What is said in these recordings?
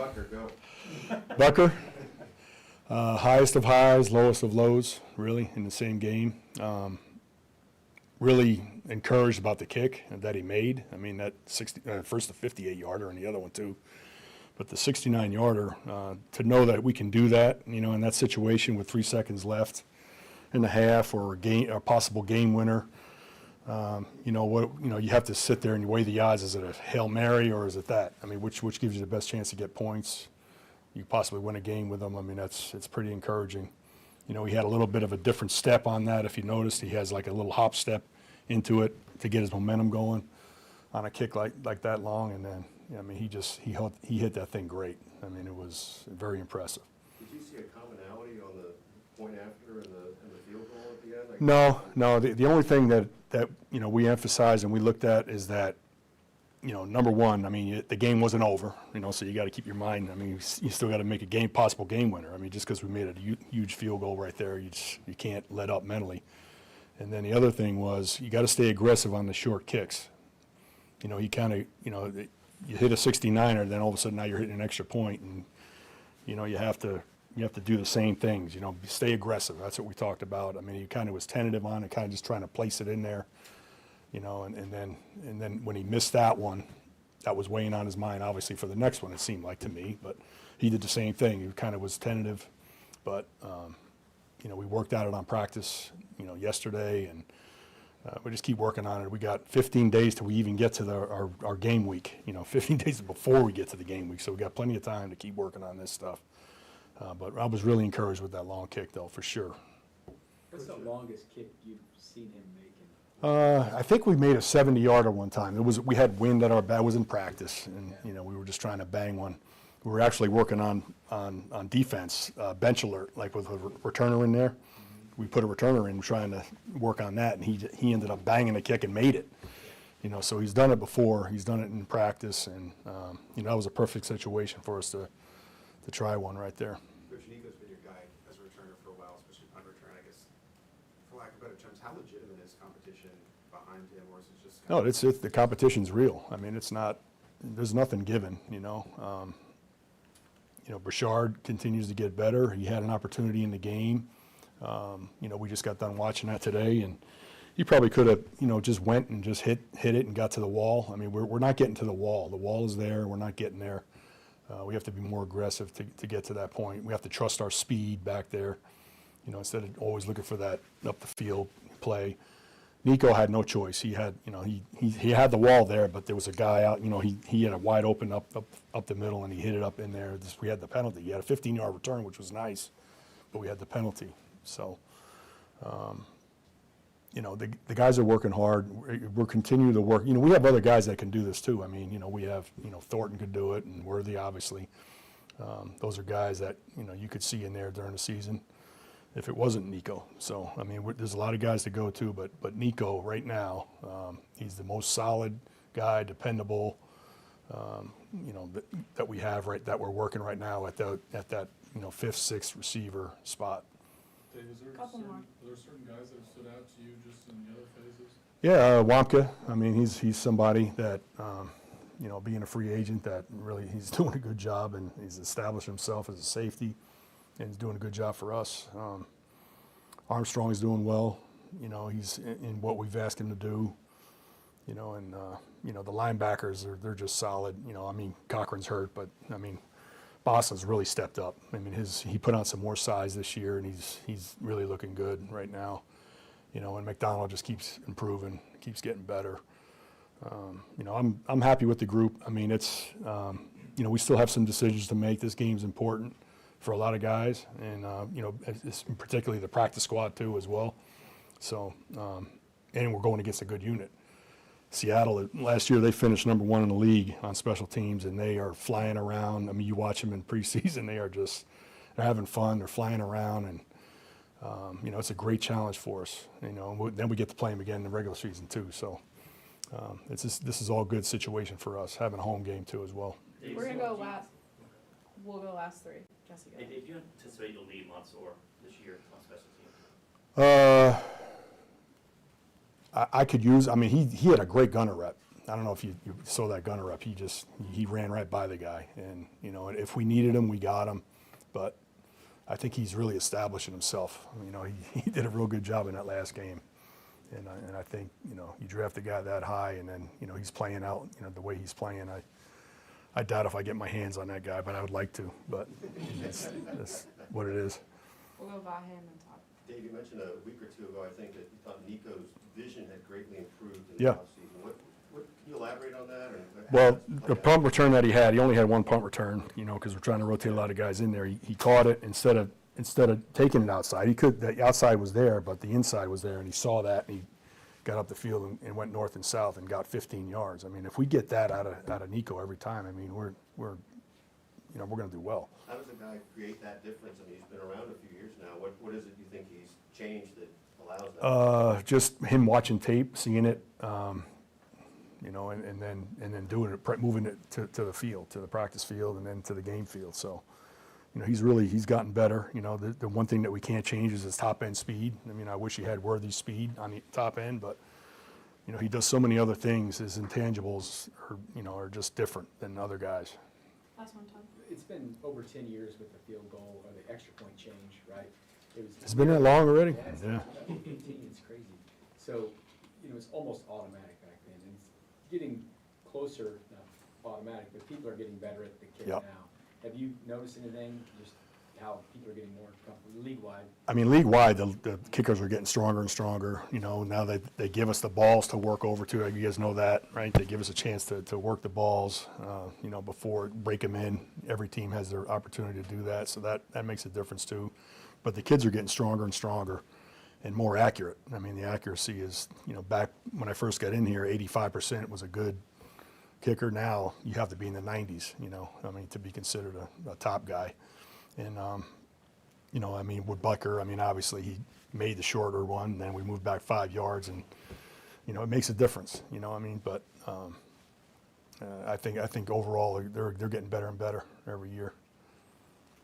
Bucker, go. Bucker, highest of highs, lowest of lows, really, in the same game. Really encouraged about the kick that he made. I mean, that first the 58-yarder and the other one too. But the 69-yarder, to know that we can do that, in that situation with 3 seconds left in the half, or a possible game winner, you have to sit there and you weigh the odds. Is it a Hail Mary or is it that? I mean, which gives you the best chance to get points? You possibly win a game with them. I mean, it's pretty encouraging. He had a little bit of a different step on that. If you noticed, he has like a little hop step into it to get his momentum going on a kick like that long, and then he hit that thing great. I mean, it was very impressive. Did you see a commonality on the point after and the field goal at the end? No. The only thing that we emphasized and we looked at is that, number one, I mean, the game wasn't over, so you got to keep your mind. I mean, you still got to make a possible game winner. I mean, just because we made a huge field goal right there, you can't let up mentally. And then the other thing was you got to stay aggressive on the short kicks. You kind of, you hit a 69er, then all of a sudden now you're hitting an extra point, and you have to do the same things. Stay aggressive. That's what we talked about. I mean, he kind of was tentative on it, kind of just trying to place it in there. And then when he missed that one, that was weighing on his mind, obviously, for the next one, it seemed like to me. But he did the same thing. He kind of was tentative. But, we worked at it on practice, yesterday, and we just keep working on it. We got 15 days till we even get to our game week, 15 days before we get to the game week. So we got plenty of time to keep working on this stuff. But I was really encouraged with that long kick, though, for sure. What's the longest kick you've seen him making? I think we made a 70-yarder one time. We had wind at our back. It was in practice, and we were just trying to bang one. We were actually working on defense, bench alert, like with a returner in there. Mm-hmm. We put a returner in, trying to work on that, and he ended up banging a kick and made it. So he's done it before. He's done it in practice, and that was a perfect situation for us to try one right there. Coach Nico's been your guy as a returner for a while, especially punt return. I guess, for lack of better terms, how legitimate is competition behind him, or is it just? No, the competition's real. I mean, it's not. There's nothing given. Burchard continues to get better. He had an opportunity in the game. We just got done watching that today, and he probably could have, just went and just hit it and got to the wall. I mean, we're not getting to the wall. The wall is there. We're not getting there. We have to be more aggressive to get to that point. We have to trust our speed back there, instead of always looking for that up the field play. Nico had no choice. He had, he had the wall there, but there was a guy out, he had a wide open up the middle, and he hit it up in there. We had the penalty. He had a 15-yard return, which was nice, but we had the penalty. So, the guys are working hard. We're continuing to work. We have other guys that can do this too. I mean, we have, Thornton could do it, and Worthy, obviously. Those are guys that, you could see in there during the season if it wasn't Nico. So, I mean, there's a lot of guys to go to, but Nico right now, he's the most solid guy, dependable, that we have that we're working right now at that 5th, 6th receiver spot. Dave, is there certain guys that have stood out to you just in the other phases? Yeah, Wamka. I mean, he's somebody that, being a free agent, that really he's doing a good job, and he's established himself as a safety, and he's doing a good job for us. Armstrong is doing well. He's in what we've asked him to do. And the linebackers they're just solid. I mean, Cochran's hurt, but I mean, Boston's really stepped up. I mean, he put on some more size this year, and he's really looking good right now. And McDonald just keeps improving, keeps getting better. I'm happy with the group. I mean, it's we still have some decisions to make. This game's important for a lot of guys, and it's particularly the practice squad too as well. So, and we're going against a good unit. Seattle, last year they finished number 1 in the league on special teams, and they are flying around. I mean, you watch them in preseason, they're having fun, they're flying around, and it's a great challenge for us. Then we get to play them again in the regular season too. So this is all good situation for us, having a home game too as well. We're gonna go last. We'll go last 3. Jesse, go. Hey Dave, do you anticipate you'll lead Mansour this year on special teams? I could use. I mean, he had a great gunner rep. I don't know if you saw that gunner up. He ran right by the guy, and if we needed him, we got him. But I think he's really establishing himself. He did a real good job in that last game, and I think you draft a guy that high, and then he's playing out the way he's playing. I doubt if I get my hands on that guy, but I would like to. But that's what it is. We'll go Vahe and then Toub. Dave, you mentioned a week or two ago, I think, that you thought Nico's vision had greatly improved in Yeah. the offseason. What, can you elaborate on that? Or Well, the punt return that he only had one punt return, because we're trying to rotate a lot of guys in there. He caught it instead of taking it outside. The outside was there, but the inside was there, and he saw that, and he got up the field and went north and south and got 15 yards. I mean, if we get that out of Nico every time, I mean, we're going to do well. How does a guy create that difference? I mean, he's been around a few years now. What is it you think he's changed that allows that? Just him watching tape, seeing it, and then doing it, moving it to the field, to the practice field, and then to the game field. So, he's gotten better. The one thing that we can't change is his top end speed. I mean, I wish he had Worthy's speed on the top end, but he does so many other things. His intangibles are just different than other guys. Last one, Toub. It's been over 10 years with the field goal or the extra point change, right? It's been that long already? Yeah. Yeah. 18, it's crazy. So, it's almost automatic back then. And it's getting closer, not automatic, but people are getting better at the kick Yep. now. Have you noticed anything, just how people are getting more comfortable league-wide? I mean, league-wide, the kickers are getting stronger and stronger. Now they give us the balls to work over to. You guys know that, right? They give us a chance to work the balls, before break them in. Every team has their opportunity to do that, so that makes a difference too. But the kids are getting stronger and stronger and more accurate. I mean, the accuracy is, back when I first got in here, 85% was a good kicker. Now you have to be in the 90s, to be considered a top guy. And, with Bucker, obviously he made the shorter one, then we moved back 5 yards, and, it makes a difference, but I think overall they're getting better and better every year.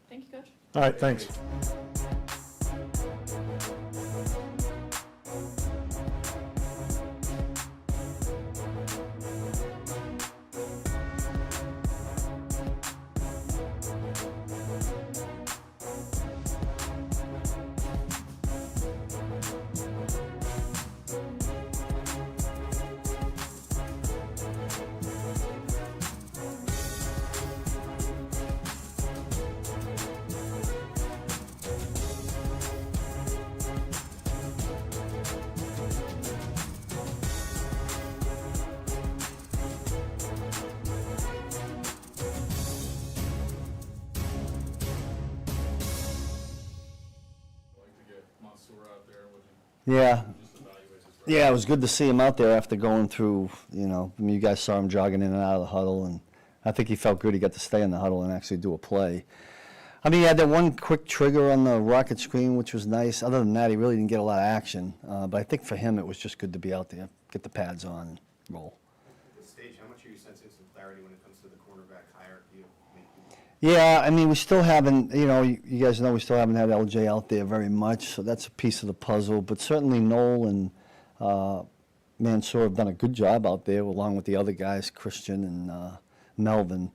Thank you, Coach. All right, thanks. Just Yeah, evaluate his yeah, it was good to see him out there after going through, you guys saw him jogging in and out of the huddle, and I think he felt good. He got to stay in the huddle and actually do a play. He had that one quick trigger on the rocket screen, which was nice. Other than that, he really didn't get a lot of action. But I think for him, it was just good to be out there, get the pads on, and roll. At this stage, how much are you sensing some clarity when it comes to the cornerback hierarchy? Yeah, we still haven't, you guys know we still haven't had LJ out there very much, so that's a piece of the puzzle. But certainly Noel and Mansour have done a good job out there, along with the other guys, Christian and Melvin.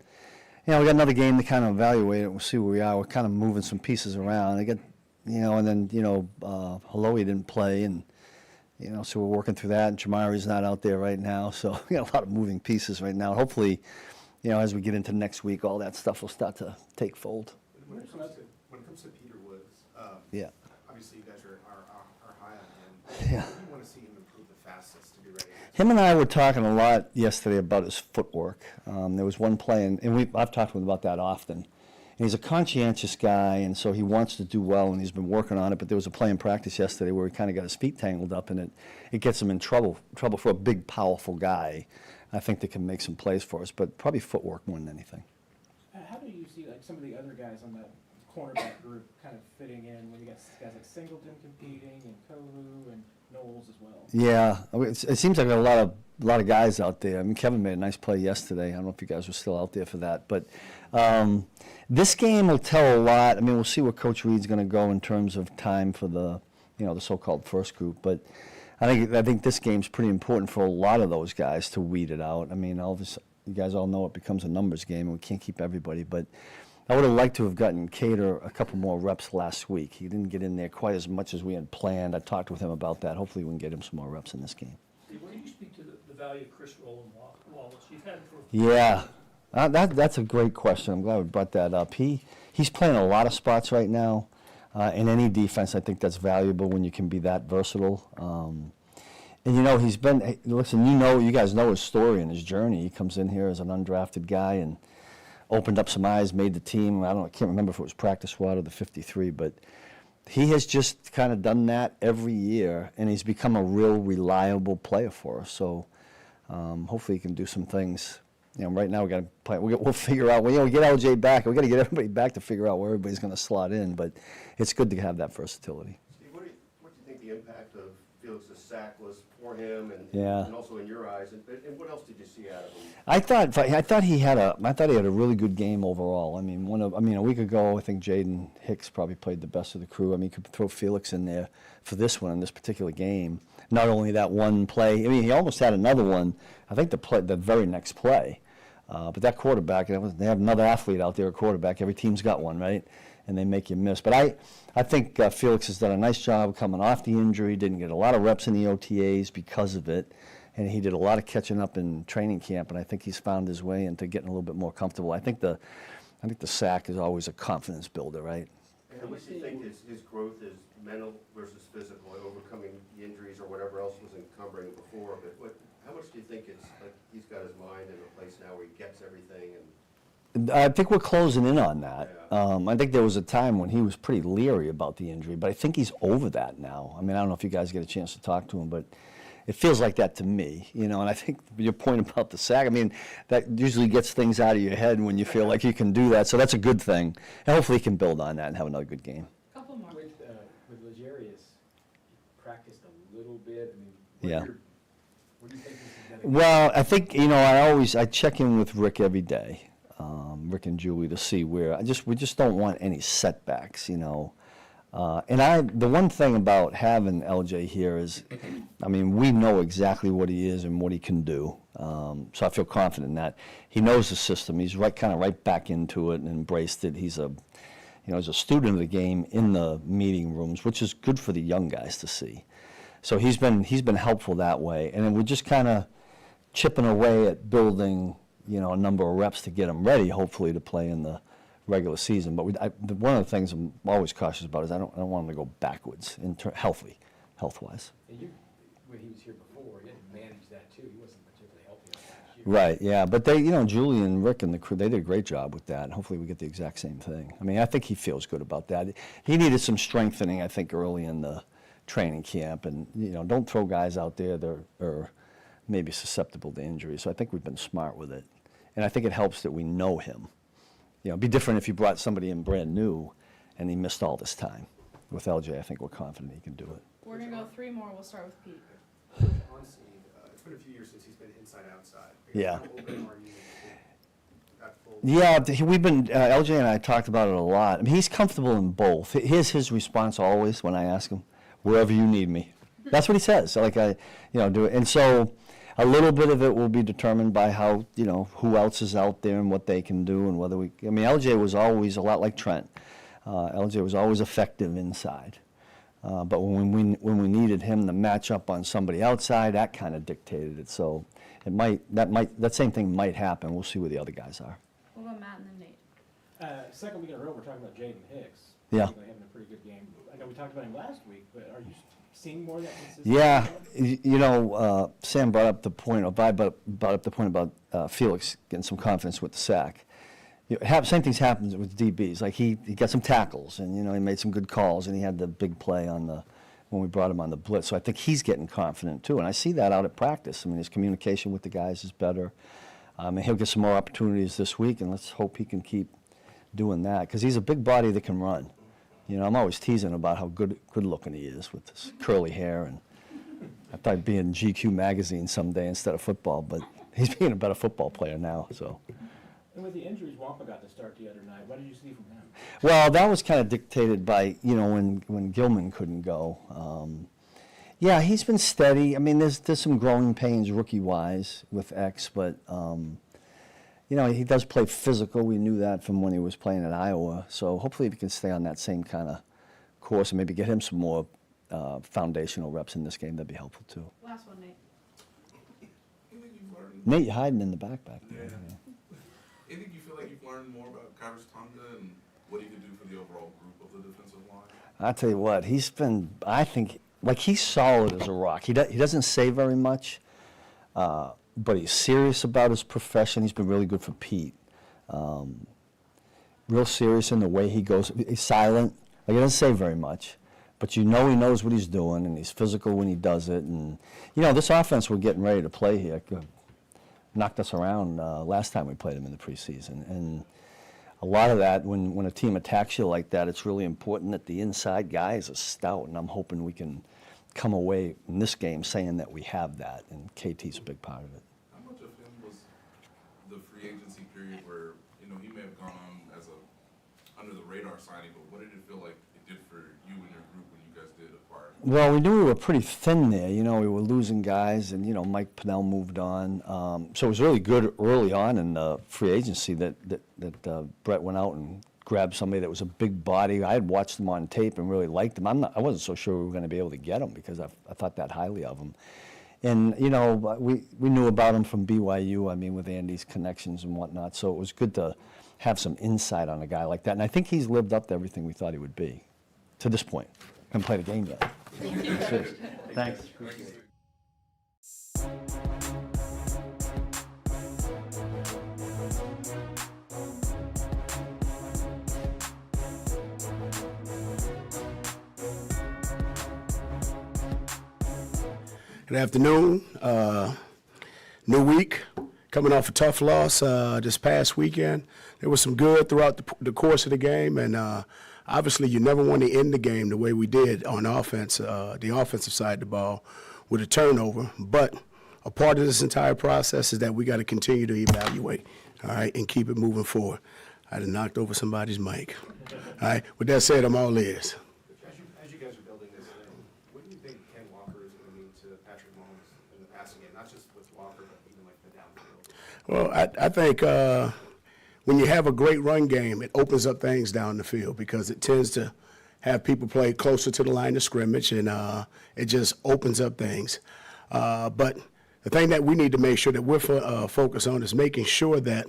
We got another game to kind of evaluate it. We'll see where we are. We're kind of moving some pieces around. And then, Halloui didn't play, and, so we're working through that. And Jamari's not out there right now, so we got a lot of moving pieces right now. Hopefully, as we get into next week, all that stuff will start to take fold. When it comes to Peter Woods, Yeah. obviously you guys are high on him. Yeah. What do you want to see him improve the fastest to be ready? Him and I were talking a lot yesterday about his footwork. There was one play, and I've talked to him about that often. And he's a conscientious guy, and so he wants to do well, and he's been working on it. But there was a play in practice yesterday where he kind of got his feet tangled up, and it gets him in trouble for a big, powerful guy. I think they can make some plays for us, but probably footwork more than anything. How do you see some of the other guys on that cornerback group kind of fitting in when you got guys like Singleton competing and Kohu and Knowles as well? Yeah, it seems like a lot of guys out there. Kevin made a nice play yesterday. I don't know if you guys were still out there for that, but this game will tell a lot. We'll see where Coach Reed's going to go in terms of time for the the so-called first group, but I think this game's pretty important for a lot of those guys to weed it out. I mean, you guys all know it becomes a numbers game, and we can't keep everybody. But I would have liked to have gotten Cater a couple more reps last week. He didn't get in there quite as much as we had planned. I talked with him about that. Hopefully we can get him some more reps in this game. Steve, why don't you speak to the value of Chris Rowland Wallace? You've had him for... Yeah, that's a great question. I'm glad we brought that up. He's playing a lot of spots right now. In any defense, I think that's valuable when you can be that versatile. And, you know, listen, you guys know his story and his journey. He comes in here as an undrafted guy and opened up some eyes, made the team. I can't remember if it was practice squad or the 53, but he has just kind of done that every year, and he's become a real reliable player for us. So hopefully he can do some things. You know, right now we got to play. We'll figure out. We get LJ back. We got to get everybody back to figure out where everybody's going to slot in. But it's good to have that versatility. Steve, what do you think the impact of Felix's sack was for him, Yeah. and also in your eyes, and what else did you see out of him? I thought he had a really good game overall. I mean, a week ago, I think Jaden Hicks probably played the best of the crew. I mean, you could throw Felix in there for this one, in this particular game. Not only that one play, I mean, he almost had another one. I think the very next play. But that quarterback, they have another athlete out there, a quarterback. Every team's got one, right? And they make you miss. But I think Felix has done a nice job coming off the injury, didn't get a lot of reps in the OTAs because of it. And he did a lot of catching up in training camp, and I think he's found his way into getting a little bit more comfortable. I think the sack is always a confidence builder, right? And what do you think his growth is mental versus physical, overcoming the injuries or whatever else was encumbering before? But how much do you think it's like he's got his mind in a place now where he gets everything? And I think we're closing in on that. I think there was a time when he was pretty leery about the injury, but I think he's over that now. I mean, I don't know if you guys get a chance to talk to him, but it feels like that to me, you know. And I think your point about the sack, I mean, that usually gets things out of your head when you feel like you can do that. So that's a good thing. And hopefully he can build on that and have another good game. Couple more. With Legarius, he practiced a little bit. I mean, Yeah. what do you think this is going to Well, I think, you know, I check in with Rick every day, Rick and Julie, to see where we just don't want any setbacks, you know. And the one thing about having LJ here is, I mean, we know exactly what he is and what he can do. So I feel confident in that. He knows the system. He's kind of right back into it and embraced it. He's he's a student of the game in the meeting rooms, which is good for the young guys to see. So he's been helpful that way. And then we're just kind of chipping away at building, you know, a number of reps to get him ready, hopefully, to play in the regular season. But one of the things I'm always cautious about is I don't want him to go backwards health-wise. when he was here before, he didn't manage that too. He wasn't particularly healthy last year. Right, yeah. But they, you know, Julie and Rick and the crew, they did a great job with that. Hopefully we get the exact same thing. I mean, I think he feels good about that. He needed some strengthening, I think, early in the training camp. And, you know, don't throw guys out there that are maybe susceptible to injury. So I think we've been smart with it. And I think it helps that we know him. You know, it'd be different if you brought somebody in brand new and he missed all this time. With LJ, I think we're confident he can do it. We're gonna go 3 more. We'll start with Pete. On scene, it's been a few years since he's been inside-outside. Yeah. How open are you to that full? Yeah, we've been, LJ and I talked about it a lot. I mean, he's comfortable in both. Here's his response always when I ask him, wherever you need me. That's what he says. So like do it. And so a little bit of it will be determined by how, you know, who else is out there and what they can do and whether I mean, LJ was always a lot like Trent. LJ was always effective inside. But when we needed him to match up on somebody outside, that kind of dictated it. So that same thing might happen. We'll see where the other guys are. What about Matt and then Nate? Second week in a row, we're talking about Jaden Hicks. Yeah. Having a pretty good game. I know we talked about him last week, but are you seeing more of that consistency? Yeah, you know, Sam brought up the point, or Vi brought up the point about Felix getting some confidence with the sack. You know, same things happen with DBs. Like he got some tackles, and you know he made some good calls, and he had the big play when we brought him on the blitz. So I think he's getting confident too, and I see that out at practice. I mean, his communication with the guys is better. And he'll get some more opportunities this week, and let's hope he can keep doing that because he's a big body that can run. You know, I'm always teasing about how good looking he is with his curly hair, and I thought he'd be in GQ magazine someday instead of football, but he's being a better football player now. So. And with the injuries Wampa got to start the other night, what did you see from him? Well, Well, that was kind of dictated by, you know, when Gilman couldn't go. Yeah, he's been steady. I mean, there's some growing pains rookie-wise with X, but you know, he does play physical. We knew that from when he was playing at Iowa. So hopefully, if he can stay on that same kind of course and maybe get him some more foundational reps in this game, that'd be helpful too. Last one, Nate. Anything you've learned? Nate, you're hiding in the back there. Yeah. Anything you feel like you've learned more about Kyrus Tonga and what he can do for the overall group of the defensive line? I'll tell you what, he's been, I think, like he's solid as a rock. He doesn't say very much, but he's serious about his profession. He's been really good for Pete. Real serious in the way he goes. He's silent. Like he doesn't say very much, but you know he knows what he's doing, and he's physical when he does it. And you know, this offense we're getting ready to play here knocked us around last time we played him in the preseason. And a lot of that, when a team attacks you like that, it's really important that the inside guys are stout, and I'm hoping we can come away in this game saying that we have that, and KT's a big part of it. How much of him was the free agency period where, you know, he may have gone on as a under the radar signing, but what did it feel like it did for you and your group when you guys did acquire him? Well, we knew we were pretty thin there. You know, we were losing guys, and, you know, Mike Pennell moved on. So it was really good early on in the free agency that Brett went out and grabbed somebody that was a big body. I had watched him on tape and really liked him. I wasn't so sure we were going to be able to get him because I thought that highly of him. And, you know, we knew about him from BYU, I mean, with Andy's connections and whatnot. So it was good to have some insight on a guy like that. And I think he's lived up to everything we thought he would be to this point. Haven't played a game yet. Thanks. Good afternoon. New week, coming off a tough loss this past weekend. There was some good throughout the course of the game, and obviously you never want to end the game the way we did on offense, the offensive side of the ball, with a turnover. But a part of this entire process is that we got to continue to evaluate, all right, and keep it moving forward. I done knocked over somebody's mic. All right, with that said, I'm all ears. As you guys are building this thing, what do you think Ken Walker is going to mean to Patrick Mahomes in the passing game, not just with Walker, but even like the downfield? Well, I think when you have a great run game, it opens up things down the field because it tends to have people play closer to the line of scrimmage, and it just opens up things. But the thing that we need to make sure that we're focused on is making sure that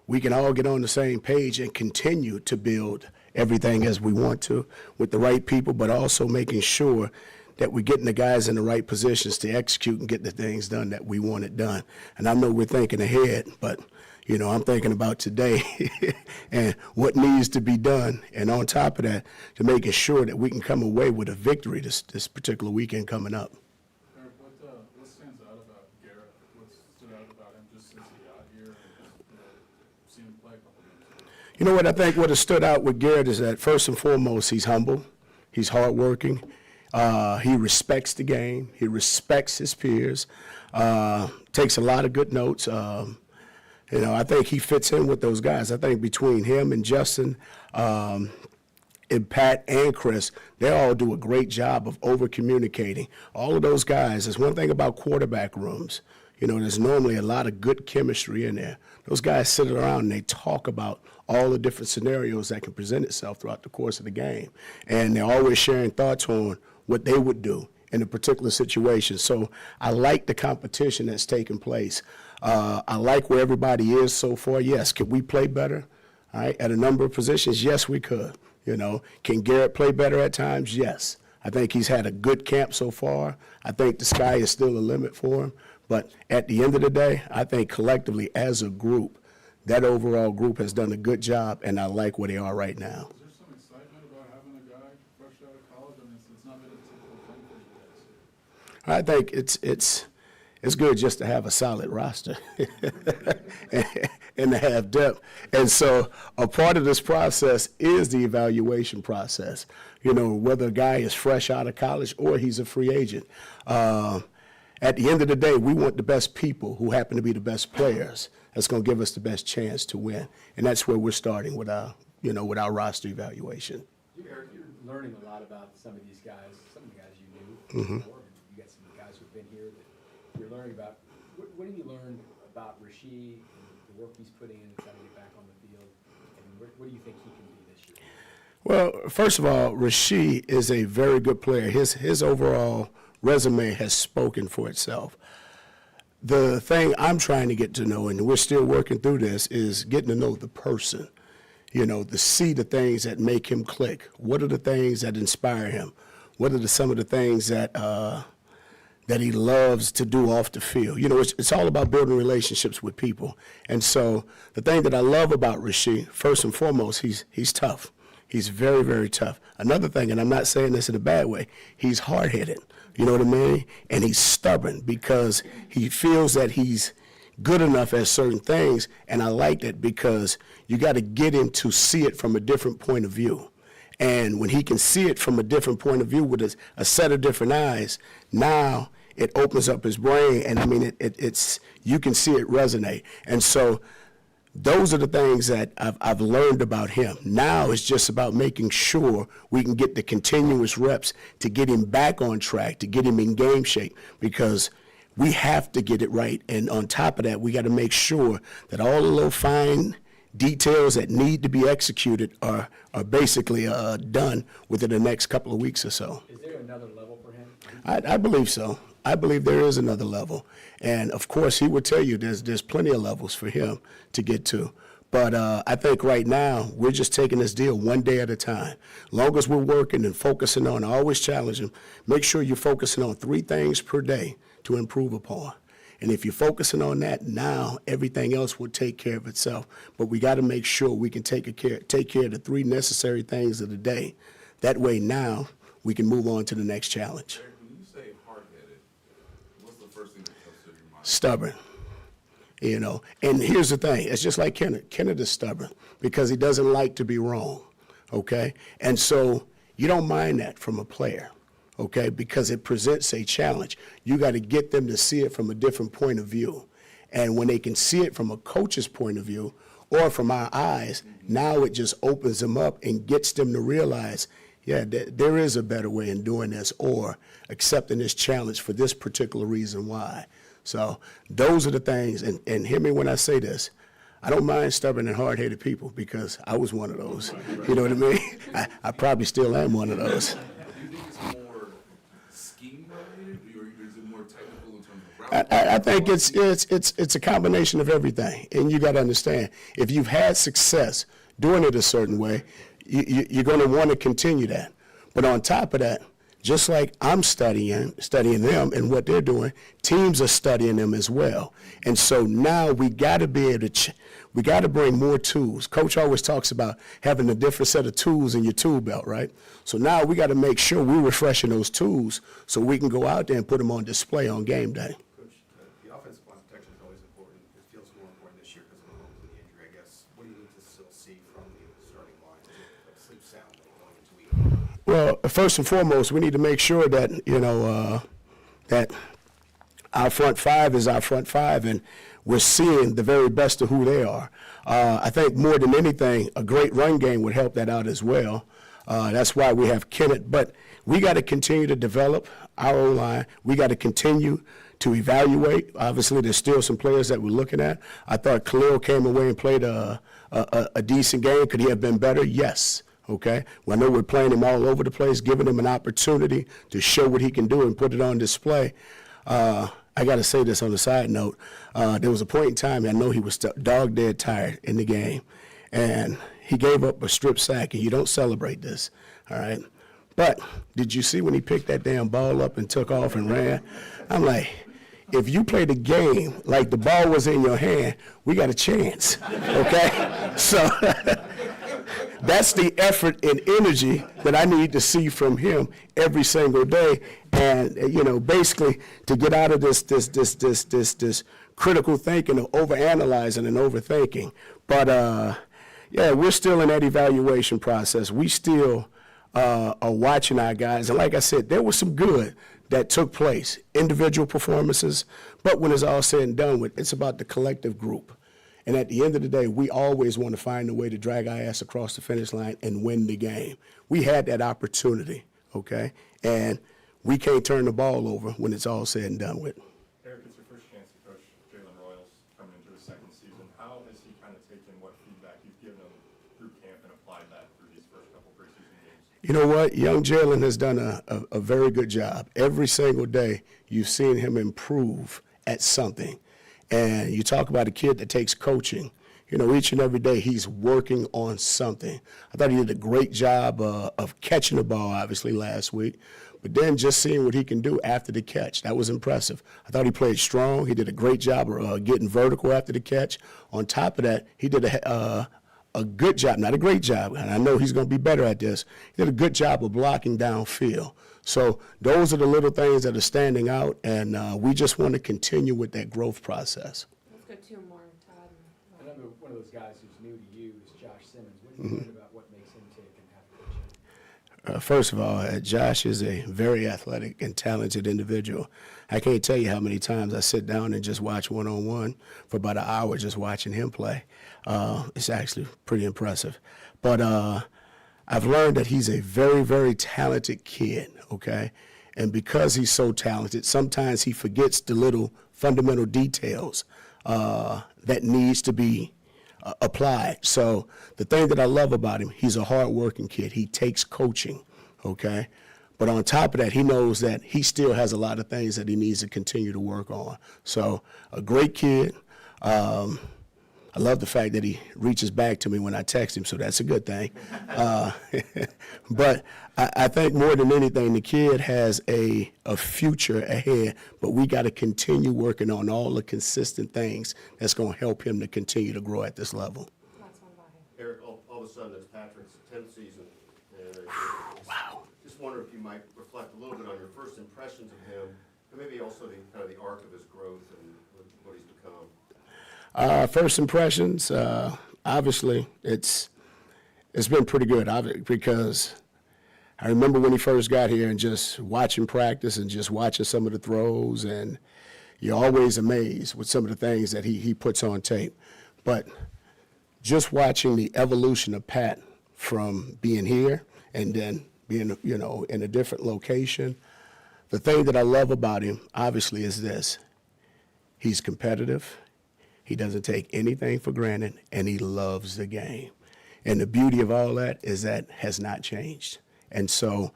we can all get on the same page and continue to build everything as we want to with the right people, but also making sure that we're getting the guys in the right positions to execute and get the things done that we want it done. And I know we're thinking ahead, but, you know, I'm thinking about today and what needs to be done. And on top of that, to making sure that we can come away with a victory this particular weekend coming up. Eric, what stands out about Garrett? What stood out about him just since he got here and just, seen him play a couple games? You know what, I think what has stood out with Garrett is that first and foremost, he's humble, he's hardworking, he respects the game, he respects his peers, takes a lot of good notes. You know, I think he fits in with those guys. I think between him and Justin and Pat and Chris, they all do a great job of over-communicating. All of those guys, there's one thing about quarterback rooms. You know, there's normally a lot of good chemistry in there. Those guys sit around and they talk about all the different scenarios that can present itself throughout the course of the game. And they're always sharing thoughts on what they would do in a particular situation. So I like the competition that's taking place. I like where everybody is so far. Yes, could we play better? All right, at a number of positions, yes, we could. You know, can Garrett play better at times? Yes. I think he's had a good camp so far. I think the sky is still a limit for him. But at the end of the day, I think collectively as a group, that overall group has done a good job, and I like where they are right now. Is there some excitement about having a guy fresh out of college? I mean, it's not been a typical thing for you guys. I think it's good just to have a solid roster and to have depth. And so a part of this process is the evaluation process. You know, whether a guy is fresh out of college or he's a free agent. At the end of the day, we want the best people who happen to be the best players. That's going to give us the best chance to win. And that's where we're starting with our, you know, with our roster evaluation. Eric, you're learning a lot about some of these guys, some of the guys you knew before. You been here that you're learning about. What have you learned about Rasheed and the work he's putting in to try to get back on the field? And what do you think he can be this year? Well, first of all, Rasheed is a very good player. His overall resume has spoken for itself. The thing I'm trying to get to know, and we're still working through this, is getting to know the person. You know, to see the things that make him click. What are the things that inspire him? What are some of the things that that he loves to do off the field? You know, it's all about building relationships with people. And so the thing that I love about Rasheed, first and foremost, he's tough. He's very, very tough. Another thing, and I'm not saying this in a bad way, he's hard-headed. You know what I mean? And he's stubborn because he feels that he's good enough at certain things, and I like that because you got to get him to see it from a different point of view. And when he can see it from a different point of view with a set of different eyes, now it opens up his brain, and I mean, it's you can see it resonate. And so those are the things that I've learned about him. Now it's just about making sure we can get the continuous reps to get him back on track, to get him in game shape, because we have to get it right. And on top of that, we got to make sure that all the little fine details that need to be executed are basically done within the next couple of weeks or so. Is there another level for him? I believe so. I believe there is another level. And, of course, he would tell you there's plenty of levels for him to get to. But I think right now we're just taking this deal one day at a time. Long as we're working and focusing on, I always challenge him, make sure you're focusing on 3 things per day to improve upon. And if you're focusing on that now, everything else will take care of itself. But we got to make sure we can take care of the 3 necessary things of the day. That way now we can move on to the next challenge. Eric, when you say hard-headed, what's the first thing that comes to your mind? Stubborn. You know, and here's the thing. It's just like Kenneth. Kenneth is stubborn because he doesn't like to be wrong, okay? And so you don't mind that from a player, okay, because it presents a challenge. You got to get them to see it from a different point of view. And when they can see it from a coach's point of view or from our eyes, now it just opens them up and gets them to realize, yeah, there is a better way in doing this, or accepting this challenge for this particular reason why. So those are the things, and hear me when I say this, I don't mind stubborn and hard-headed people because I was one of those. You know what I mean? I probably still am one of those. Do you think it's more scheme-related, or is it more technical in terms of route? I think it's a combination of everything, and you got to understand, if you've had success doing it a certain way, you're going to want to continue that. But on top of that, just like I'm studying them and what they're doing, teams are studying them as well. And so now we got to be able to, we got to bring more tools. Coach always talks about having a different set of tools in your tool belt, right? So now we got to make sure we're refreshing those tools so we can go out there and put them on display on game day. Coach, the offensive line protection is always important. It feels more important this year because of Mahomes and the injury, I guess. What do you need to still see from the starting line? Is it like sleep sound going into week? Well, first and foremost, we need to make sure that, you know, that our front 5 is our front 5, and we're seeing the very best of who they are. I think more than anything, a great run game would help that out as well. That's why we have Kenneth. But we got to continue to develop our O-line. We got to continue to evaluate. Obviously, there's still some players that we're looking at. I thought Khalil came away and played a decent game. Could he have been better? Yes. Okay? Well, I know we're playing him all over the place, giving him an opportunity to show what he can do and put it on display. I got to say this on a side note. There was a point in time, I know he was dog dead tired in the game, and he gave up a strip sack, and you don't celebrate this, all right? But did you see when he picked that damn ball up and took off and ran? I'm like, if you play the game like the ball was in your hand, we got a chance, okay? So that's the effort and energy that I need to see from him every single day. And, you know, basically to get out of this critical thinking of overanalyzing and overthinking. But, yeah, we're still in that evaluation process. We still are watching our guys. And like I said, there was some good that took place, individual performances. But when it's all said and done with, it's about the collective group. And at the end of the day, we always want to find a way to drag our ass across the finish line and win the game. We had that opportunity, okay? And we can't turn the ball over when it's all said and done with. Eric, it's your first chance to coach Jalen Royals coming into his second season. How has he kind of taken what feedback you've given him through camp and applied that through these first couple preseason games? You know what? Young Jalen has done a very good job. Every single day, you've seen him improve at something. And you talk about a kid that takes coaching. You know, each and every day he's working on something. I thought he did a great job of catching the ball, obviously, last week. But then just seeing what he can do after the catch, that was impressive. I thought he played strong. He did a great job of getting vertical after the catch. On top of that, he did a good job, not a great job, and I know he's going to be better at this. He did a good job of blocking downfield. So those are the little things that are standing out, and we just want to continue with that growth process. Let's go two more, Todd. Another one of those guys who's new to you is Josh Simmons. What do you learn about what makes him tick and how to coach him? First of all, Josh is a very athletic and talented individual. I can't tell you how many times I sit down and just watch one-on-one for about an hour just watching him play. It's actually pretty impressive. But I've learned that he's a very, very talented kid, okay? And because he's so talented, sometimes he forgets the little fundamental details that needs to be applied. So the thing that I love about him, he's a hard-working kid. He takes coaching, okay? But on top of that, he knows that he still has a lot of things that he needs to continue to work on. So a great kid. I love the fact that he reaches back to me when I text him, so that's a good thing. But I think more than anything, the kid has a future ahead, but we got to continue working on all the consistent things that's going to help him to continue to grow at this level. Last one by him. Eric, all of a sudden, it's Patrick's 10th season. And Wow. just wonder if you might reflect a little bit on your first impressions of him, and maybe also the kind of the arc of his growth and what he's become. First impressions, obviously, it's been pretty good because I remember when he first got here and just watching practice and just watching some of the throws, and you're always amazed with some of the things that he puts on tape. But just watching the evolution of Pat from being here and then being, you know, in a different location, the thing that I love about him, obviously, is this. He's competitive. He doesn't take anything for granted, and he loves the game. And the beauty of all that is that has not changed. And so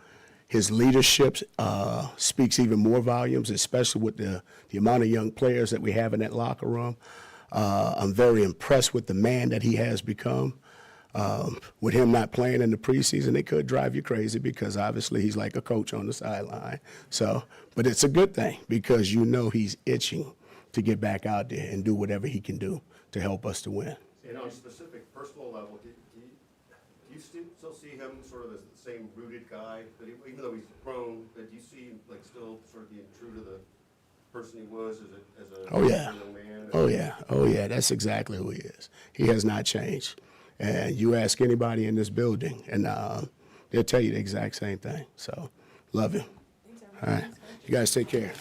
his leadership speaks even more volumes, especially with the amount of young players that we have in that locker room. I'm very impressed with the man that he has become. With him not playing in the preseason, it could drive you crazy because obviously he's like a coach on the sideline. So, but it's a good thing because you know he's itching to get back out there and do whatever he can do to help us to win. And on a specific personal level, do you still see him sort of as the same rooted guy, but even though he's grown, but do you see him like still sort of being true to the person he was as a Oh, yeah. young man? Oh, yeah, that's exactly who he is. He has not changed. And you ask anybody in this building, and they'll tell you the exact same thing. So, love him. Thanks, All everyone. right. You guys take care.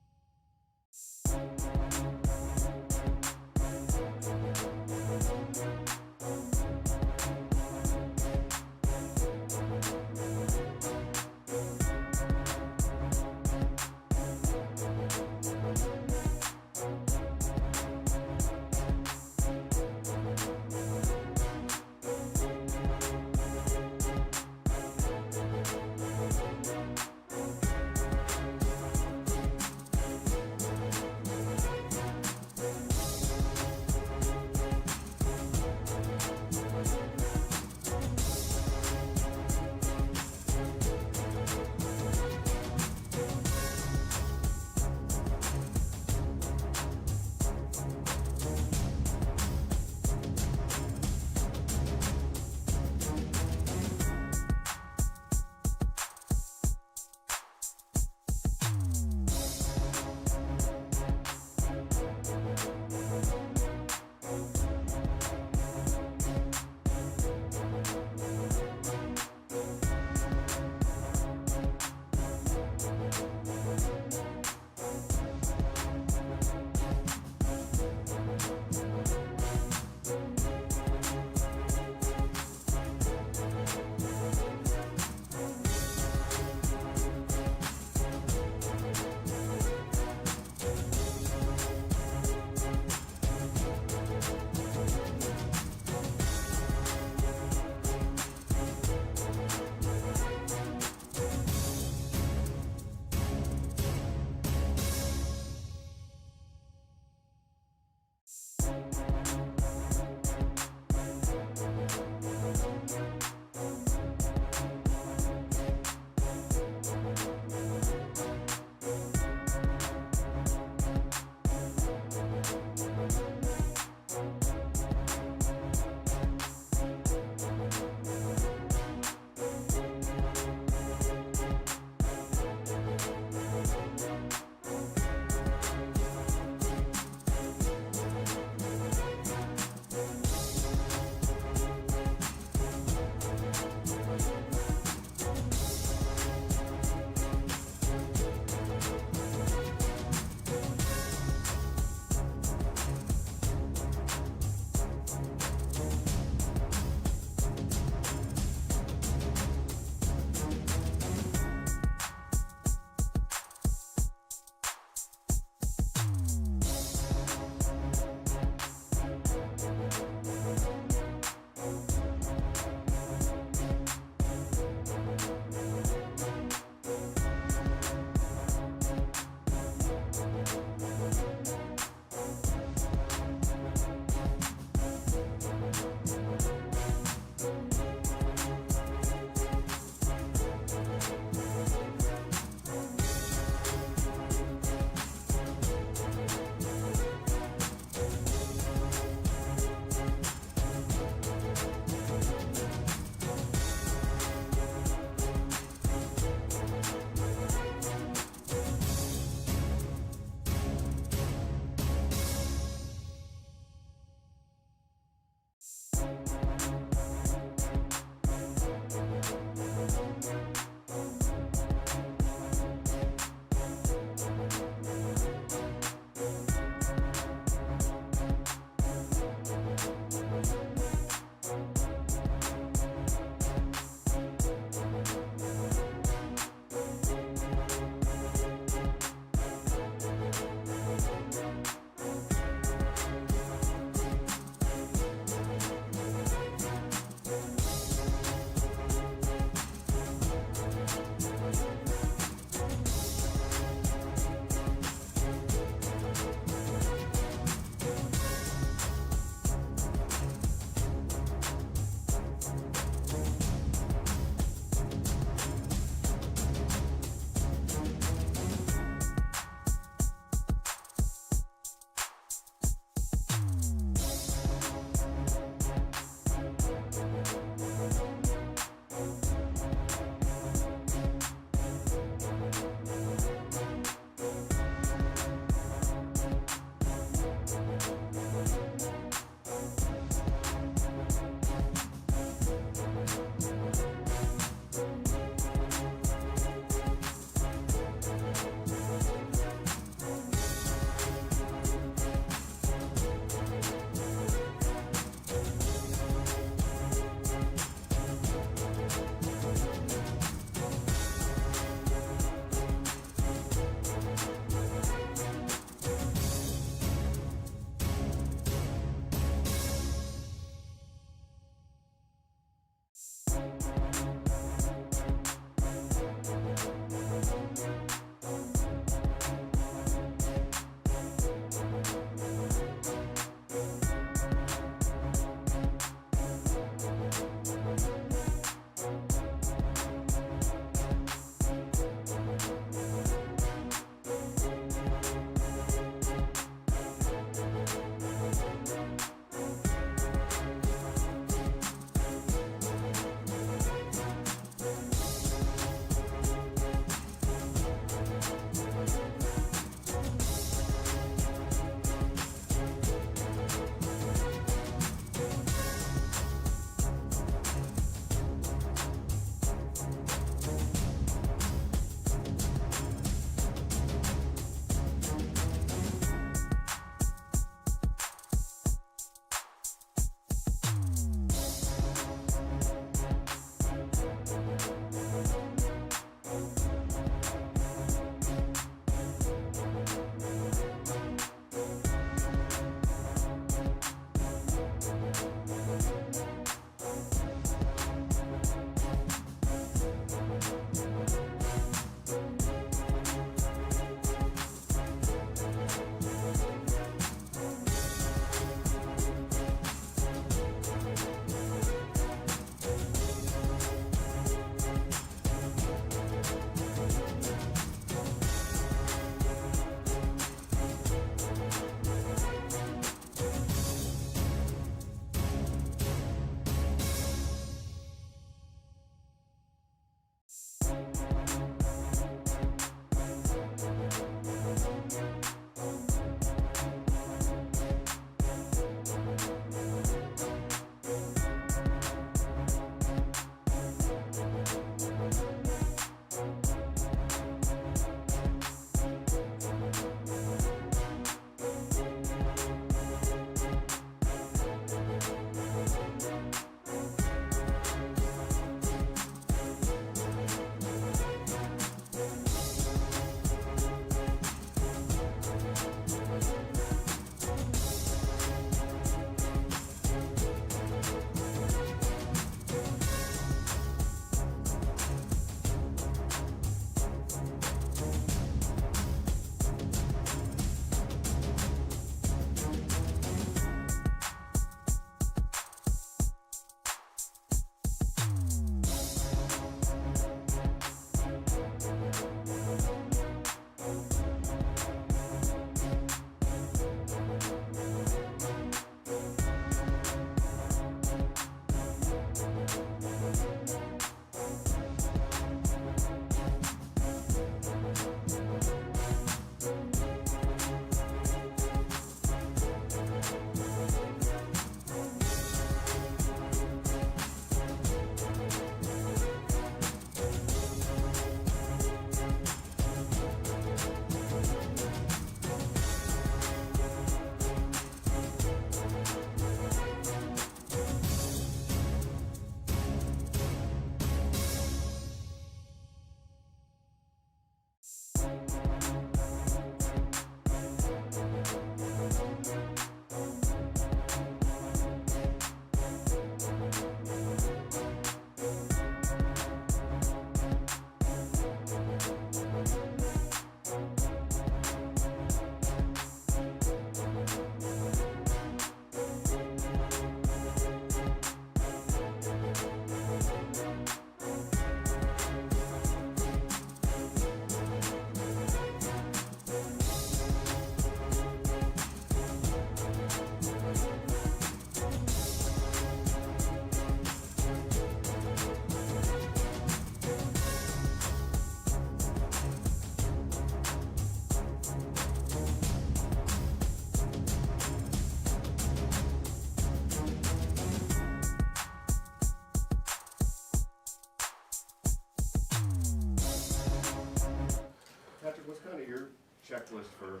checklist for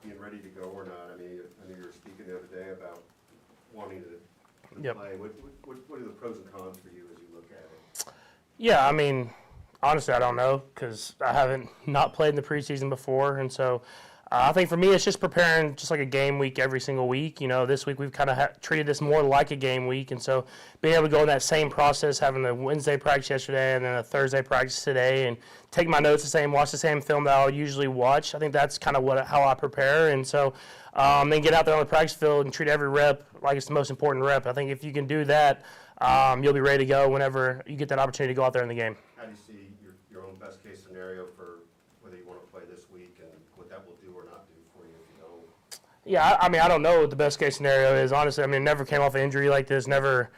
being ready to go or not? I mean, I know you were speaking the other day about wanting to Yep. play. What are the pros and cons for you as you look at it? Yeah, I mean, honestly, I don't know because I haven't not played in the preseason before, and so I think for me, it's just preparing just like a game week every single week. You know, this week we've kind of treated this more like a game week, and so being able to go in that same process, having a Wednesday practice yesterday and then a Thursday practice today, and take my notes the same, watch the same film that I would usually watch. I think that's kind of how I prepare, and so then get out there on the practice field and treat every rep like it's the most important rep. I think if you can do that, you'll be ready to go whenever you get that opportunity to go out there in the game. How do you see your own best case scenario for whether you want to play this week and what that will do or not do for you if you don't? Yeah, I mean, I don't know what the best case scenario is, honestly. I mean, never came off an injury like this, never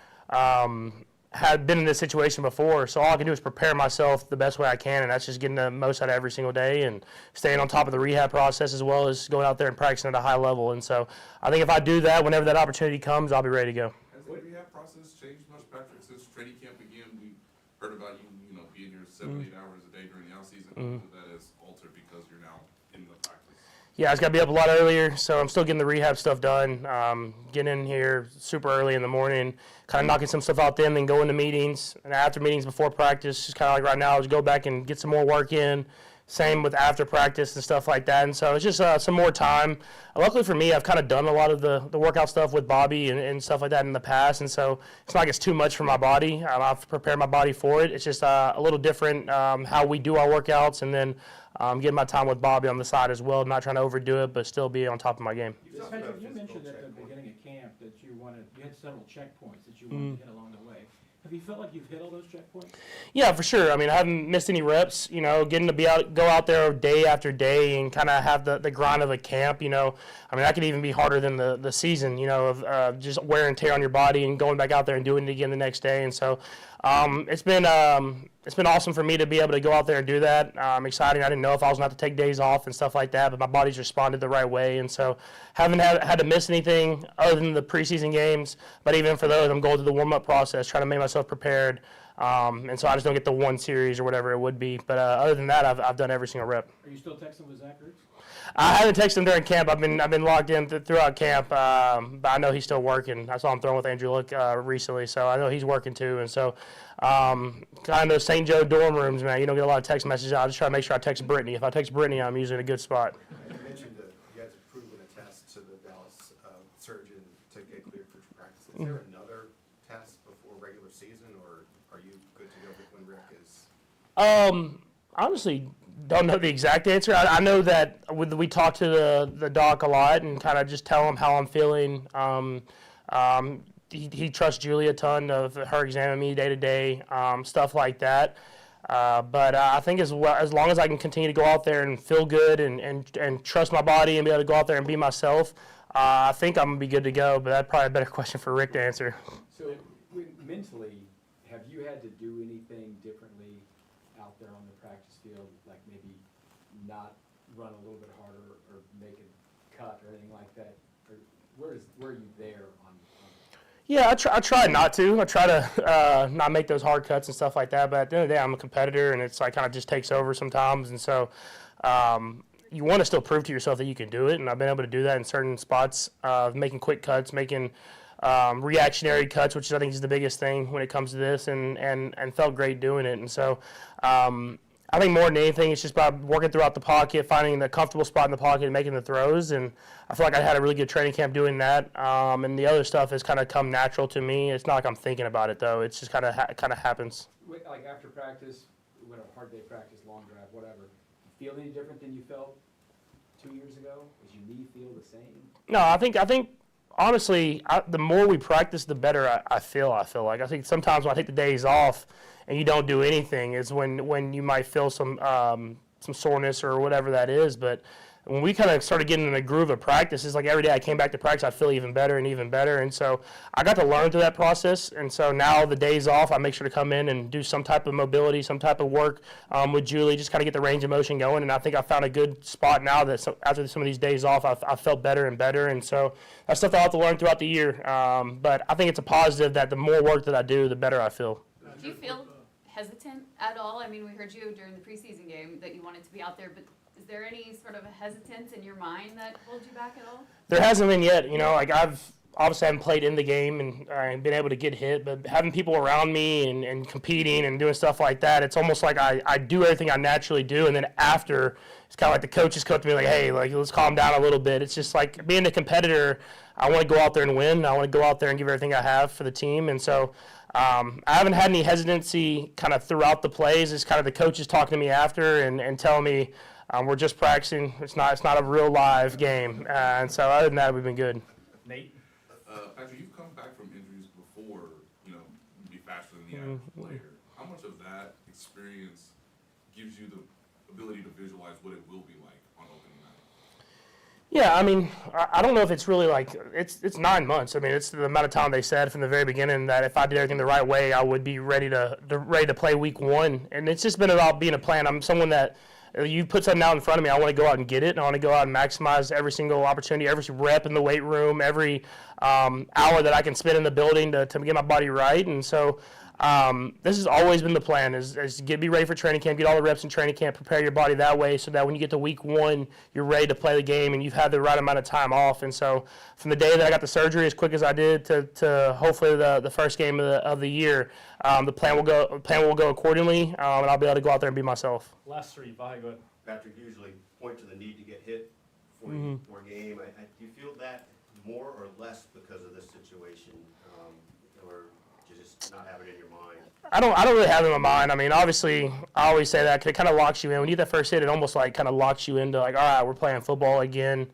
had been in this situation before. So all I can do is prepare myself the best way I can, and that's just getting the most out of every single day and staying on top of the rehab process as well as going out there and practicing at a high level. And so I think if I do that, whenever that opportunity comes, I'll be ready to go. Has the rehab process changed much, Patrick, since training camp began? We heard about you know, being here 7-8 hours a day during the offseason. That has altered because you're now in the practice. Yeah, I just got to be up a lot earlier, so I'm still getting the rehab stuff done. Getting in here super early in the morning, kind of knocking some stuff out then go into meetings. And after meetings, before practice, just kind of like right now, just go back and get some more work in. Same with after practice and stuff like that. And so it's just some more time. Luckily for me, I've kind of done a lot of the workout stuff with Bobby and stuff like that in the past. And so it's not like it's too much for my body. I've prepared my body for it. It's just a little different how we do our workouts, and then getting my time with Bobby on the side as well, not trying to overdo it, but still be on top of my game. Patrick, you mentioned at the beginning of camp that you had several checkpoints that you wanted to hit along the way. Have you felt like you've hit all those checkpoints? Yeah, for sure. I mean, I haven't missed any reps, you know, getting to go out there day after day and kind of have the grind of a camp, you know. I mean, that could even be harder than the season, you know, of just wear and tear on your body and going back out there and doing it again the next day. And so it's been awesome for me to be able to go out there and do that. Exciting. I didn't know if I was going to have to take days off and stuff like that, but my body's responded the right way. And so haven't had to miss anything other than the preseason games. But even for those, I'm going through the warm-up process, trying to make myself prepared. And so I just don't get the one series or whatever it would be. But other than that, I've done every single rep. Are you still texting with Zach Ertz? I haven't texted him during camp. I've been logged in throughout camp, but I know he's still working. I saw him throwing with Andrew Luck recently, so I know he's working too. And so, kind of those St. Joe dorm rooms, man, you don't get a lot of text messages. I just try to make sure I text Brittany. If I text Brittany, I'm usually in a good spot. You mentioned that you had to prove a test to the Dallas surgeon to get cleared for practice. Is there another test before regular season, or are you good to go when Rick is? Honestly, don't know the exact answer. I know that we talk to the doc a lot and kind of just tell him how I'm feeling. He trusts Julie a ton of her examining me day to day, stuff like that. But I think as long as I can continue to go out there and feel good and trust my body and be able to go out there and be myself, I think I'm going to be good to go. But that's probably a better question for Rick to answer. So mentally, have you had to do anything differently out there on the practice field, like maybe not run a little bit harder or make a cut or anything like that? Or where are you there on? Yeah, I try not to. I try to not make those hard cuts and stuff like that. But at the end of the day, I'm a competitor, and it's like kind of just takes over sometimes. And so you want to still prove to yourself that you can do it. And I've been able to do that in certain spots, making quick cuts, making reactionary cuts, which I think is the biggest thing when it comes to this, and felt great doing it. And so I think more than anything, it's just about working throughout the pocket, finding the comfortable spot in the pocket and making the throws. And I feel like I had a really good training camp doing that. And the other stuff has kind of come natural to me. It's not like I'm thinking about it, though. It's just kind of happens. Like after practice, whatever, hard day practice, long drive, whatever, feel any different than you felt 2 years ago? Does your knee feel the same? No, I think honestly, the more we practice, the better I feel. I think sometimes when I take the days off and you don't do anything is when you might feel some soreness or whatever that is. But when we kind of started getting in the groove of practice, it's like every day I came back to practice, I feel even better and even better. And so I got to learn through that process. And so now the days off, I make sure to come in and do some type of mobility, some type of work with Julie, just kind of get the range of motion going. And I think I found a good spot now that after some of these days off, I felt better and better. And so that's stuff I'll have to learn throughout the year. But I think it's a positive that the more work that I do, the better I feel. Do you feel hesitant at all? I mean, we heard you during the preseason game that you wanted to be out there, but Is there any sort of a hesitance in your mind that holds you back at all? There hasn't been yet. You know, like I've obviously haven't played in the game and been able to get hit, but having people around me and competing and doing stuff like that, it's almost like I do everything I naturally do, and then after, it's kind of like the coaches come to me like, hey, like let's calm down a little bit. It's just like being a competitor, I want to go out there and win. I want to go out there and give everything I have for the team, and so I haven't had any hesitancy kind of throughout the plays. It's kind of the coaches talking to me after and telling me we're just practicing. It's not a real live game, and so other than that, we've been good. Nate? Patrick, you've come back from injuries before, you know, be faster than the average player. How much of that experience gives you the ability to visualize what it will be like on opening night? Yeah, I mean, I don't know if it's really like it's 9 months. I mean, it's the amount of time they said from the very beginning that if I did everything the right way, I would be ready to play week 1. And it's just been about being a plan. I'm someone that you put something out in front of me, I want to go out and get it, and I want to go out and maximize every single opportunity, every rep in the weight room, every hour that I can spend in the building to get my body right. And so this has always been the plan, is be ready for training camp, get all the reps in training camp, prepare your body that way so that when you get to week 1, you're ready to play the game and you've had the right amount of time off. And so from the day that I got the surgery as quick as I did to hopefully the first game of the year, the plan will go accordingly, and I'll be able to go out there and be myself. Last three, Vahe, go ahead. Patrick, you usually point to the need to get hit before a game. Do you feel that more or less because of this situation, or do you just not have it in your mind? I don't really have it in my mind. I mean, obviously, I always say that 'cause it kind of locks you in. When you get that first hit, it almost like kind of locks you into like, all right, we're playing football again,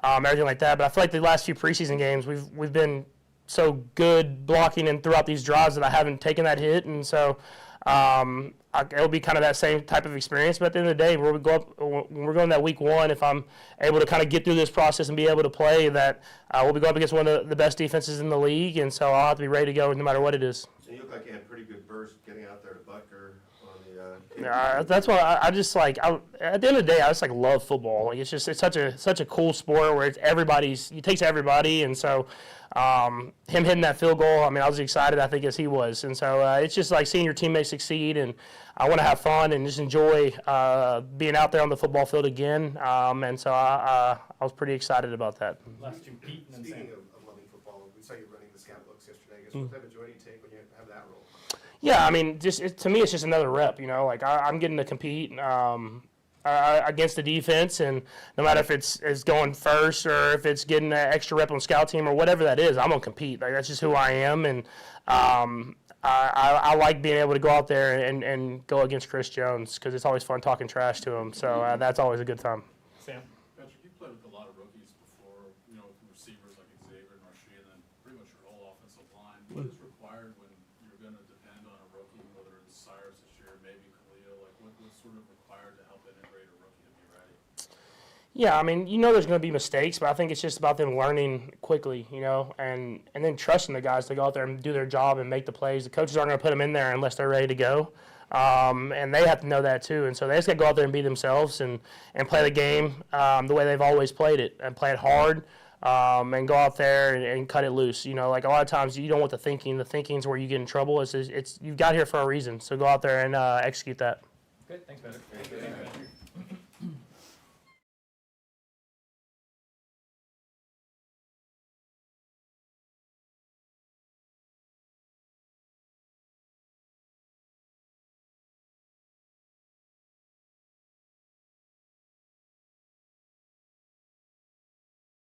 everything like that. But I feel like the last few preseason games, we've been so good blocking and throughout these drives that I haven't taken that hit, and so it'll be kind of that same type of experience. But at the end of the day, when we're going that week 1, if I'm able to kind of get through this process and be able to play, that we'll be going up against one of the best defenses in the league, and so I'll have to be ready to go no matter what it is. So you look like you had pretty good burst getting out there to Butker on the. That's why I just like at the end of the day, I just like love football. Like it's such a cool sport where it takes everybody, and so him hitting that field goal, I mean, I was excited, I think, as he was, and so it's just like seeing your teammates succeed, and I want to have fun and just enjoy being out there on the football field again, and so I was pretty excited about that. Last two, Pete and then Sam. Speaking of loving football, we saw you running the scout looks yesterday. I guess what type of joy do you take when you have that role? Yeah, I mean, to me, it's just another rep. You know, like I'm getting to compete against the defense, and no matter if it's going first or if it's getting an extra rep on scout team or whatever that is, I'm gonna compete. Like that's just who I am, and I like being able to go out there and go against Chris Jones because it's always fun talking trash to him. So that's always a good time. Sam? Patrick, you played with a lot of rookies before, you know, receivers like Xavier and Rashid, and then pretty much your whole offensive line. What is required when you're going to depend on a rookie, whether it's Cyrus this year, maybe Khalil? Like, what's sort of required to help integrate a rookie to be ready? Yeah, I mean, you know there's going to be mistakes, but I think it's just about them learning quickly, you know, and then trusting the guys to go out there and do their job and make the plays. The coaches aren't going to put them in there unless they're ready to go, and they have to know that too. And so they just got to go out there and be themselves and play the game the way they've always played it, and play it hard, and go out there and cut it loose. You know, like a lot of times you don't want the thinking. The thinking's where you get in trouble. It's you've got here for a reason, so go out there and execute that. Good, thanks, Patrick.